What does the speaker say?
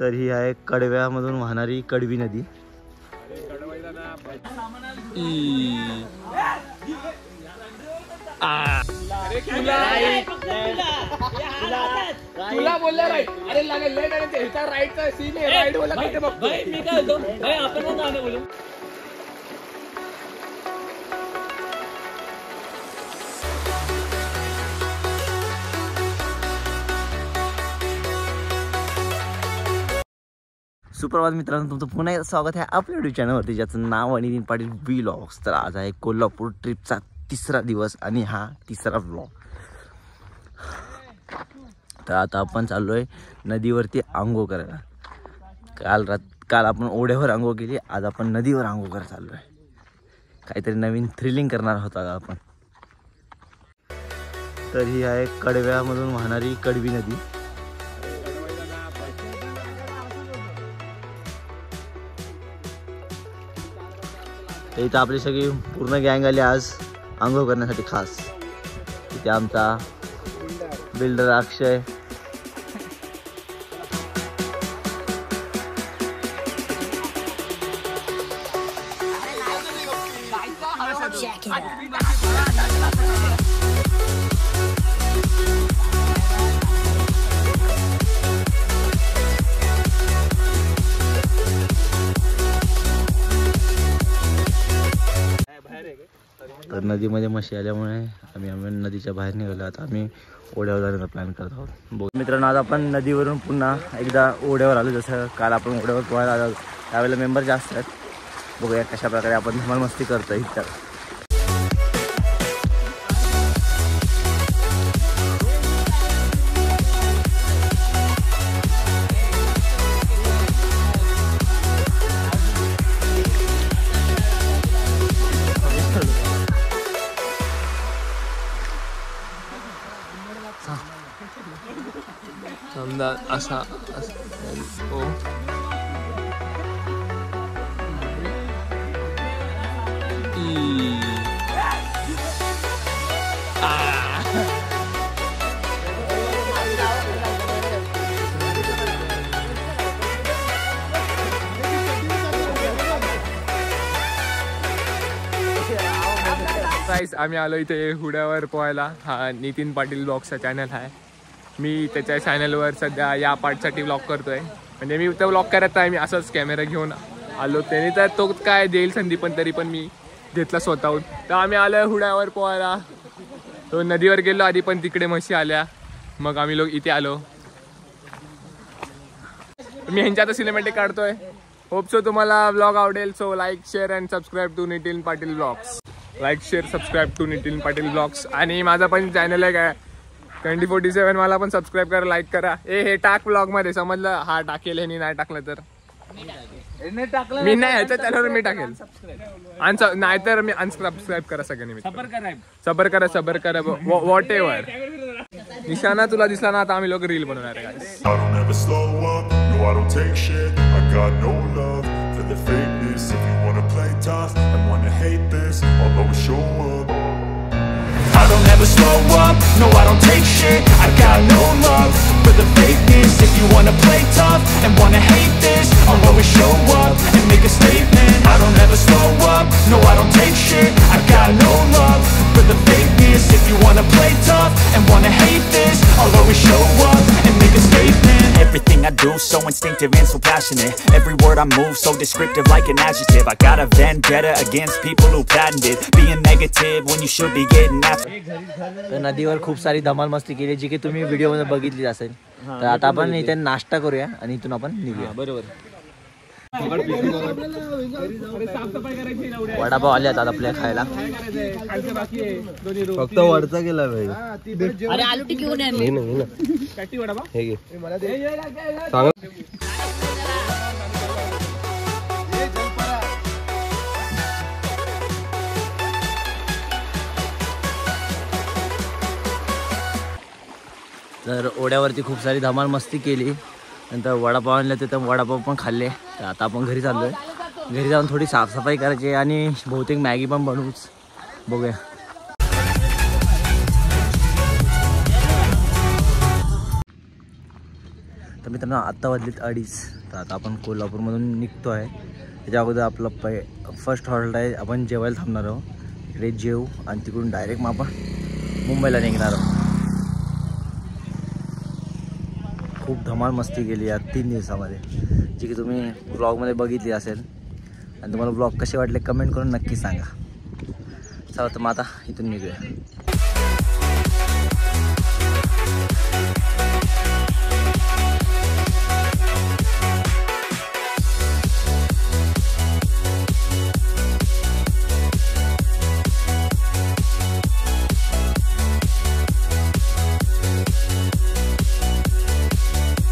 तर ही आहे कडव्यामधून वाहणारी कडवी नदी। तुला बोलला राईट, अरे लागेल लेट आणि त्याचा राईटचा सीन आहे, राईट बोला कुठे बघतो मी काय बोलतो भाई आपण पण गाणं बोलू। सुप्रभात मित्रांनो, तुमचं पुन्हा एकदा स्वागत आहे आपल्या यूट्यूब चॅनलवरती ज्याचं नाव आहे नितीन पाटील व्लॉग्स। तर आज आहे कोल्हापूर ट्रिपचा तिसरा दिवस आणि हा तिसरा व्लॉग। तर आता आपण चाललो आहे नदीवरती आंघोळ करायला। काल आपण ओढ्यावर आंघोळ केली, आज आपण नदीवर आंघोळ करायला चाललो आहे। काहीतरी नवीन थ्रिलिंग करणार होता आपण। तर ही आहे कडव्यामधून वाहणारी कडवी नदी। तर इथं आपली सगळी पूर्ण गँग आली आज आंघोळ करण्यासाठी खास। इथे आमचा बिल्डर अक्षय, तर नदीमध्ये मशी आल्यामुळे आम्ही नदीच्या बाहेर निघालो। आता आम्ही ओढ्यावर जाण्याचा प्लॅन करत आहोत। मित्रांनो, आज आपण नदीवरून पुन्हा एकदा ओढ्यावर आलो। जसं काल आपण ओढ्यावर पोहायला आलो त्यावेळेला मेंबर जास्त आहेत। बघूया कशा प्रकारे आपण धमाल मस्ती करतोय इथं। समजा असा ओ गाइस, आम्ही आलो इथे हुड्यावर पोहायला। हा नितीन पाटील ब्लॉगचा चॅनल आहे। मी त्याच्या चॅनलवर सध्या या पार्टसाठी व्लॉग करतोय। म्हणजे मी तो व्लॉग करत आहे, मी असंच कॅमेरा घेऊन आलो। त्याने तर तो काय देईल संधी, पण तरी पण मी घेतला स्वतःहून। तर आम्ही आलो हुड्यावर पोहायला। तो नदीवर गेलो आधी, पण तिकडे म्हशी आल्या, मग आम्ही लोक इथे आलो। मी ह्यांच्या आता सिनेमॅटिक काढतोय। होप सो तुम्हाला व्लॉग आवडेल। So like, share and subscribe to Nitin Patil blogs. Like, share, subscribe to Nitin Patil blogs. आणि माझा पण चॅनल आहे काय 2047, मला पण सबस्क्राईब करा, लाईक करा। हे टाक ब्लॉग मध्ये, समजलं? हा टाकेल, हे नाही टाकलं तर मी नाही, ह्याच्या चॅनलवर मी टाकेल। नाहीतर मी अनसबस्क्राईब करा सगळ्यांनी। सबर करा वॉट एव्हर। निशाणा तुला दिसला ना, आता आम्ही लोक रील बनवणार आहे। I don't ever slow up, no I don't take shit. I got no love for the fakeness. If you wanna play tough and wanna hate this, I'll always show up and make a statement. I don't ever slow up, no I don't take shit. I got no love for the fakeness. If you wanna play tough and wanna hate this, I'll always show up and make a statement. Everything I do so instinctive and so passionate. Every word I move so descriptive like an adjective. I got a vendetta against people who patented being negative when you should be getting after. तर नदीवर खूप सारी धमाल मस्ती केली, जी की तुम्ही व्हिडिओमध्ये बघितली असेल। तर आता आपण इथे नाश्ता करूया आणि इथून आपण निघूया। बरोबर, वडापाव आले आता आपल्या खायला। फक्त वरचा गेला भाई। अरे आलू टिक्की घेऊन ये ना। कट्टी वडापाव हे घे, मला दे। तर ओढ्यावरती खूप सारी धमाल मस्ती केली, नंतर वडापाव आणले, तर वडापाव पण खाल्ले। तर आता आपण घरी चाललोय। घरी जाऊन थोडी साफसफाई करायची आणि बहुतेक मॅगी पण बनवूच, बघूया। तर मित्रांनो आत्ता वाजलीत 2:30. तर आता आपण कोल्हापूरमधून निघतो आहे. त्याच्या अगोदर आपलं फर्स्ट हॉल्ट आहे. आपण जेवायला थांबणार आहोत. इकडे जेवू आणि तिकडून डायरेक्ट मग आपण मुंबईला निघणार आहोत. खूप धमाल मस्ती केली या 3 दिवसामध्ये, जी की तुम्ही व्लॉगमध्ये बघितली असेल. आणि तुम्हाला व्लॉग कसे वाटले कमेंट करून नक्की सांगा. चला तर मग आता इथून निघूया.